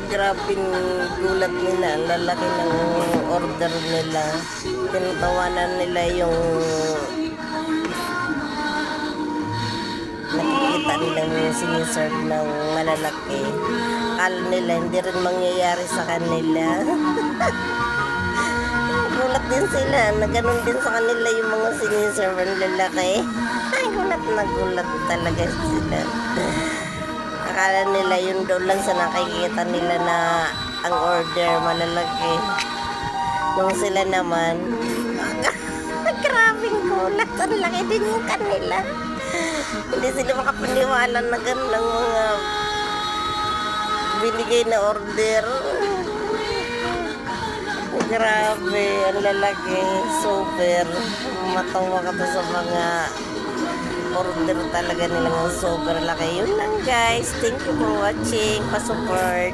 Grabing gulat nila. Ang lalaki ng order nila. Tinatawanan nila yung nakikita nilang siniserve ng malalaki. Akala nila hindi rin mangyayari sa kanila. Gulat din sila na ganun din sa kanila yung mga siniserve ng lalaki. Ay, gulat na gulat talaga sila. Akala nila yun doon lang sa nakikita nila na ang order malalaki. Nung sila naman, grabing gulat. Ang laki din yung kanila. Hindi sila makapaniwala na ganun ang mga binigay na order. Grabe, ang lalaki. Super. Matawa ka to sa mga order talaga nilang super laki. Yun lang guys. Thank you for watching. Pa-support.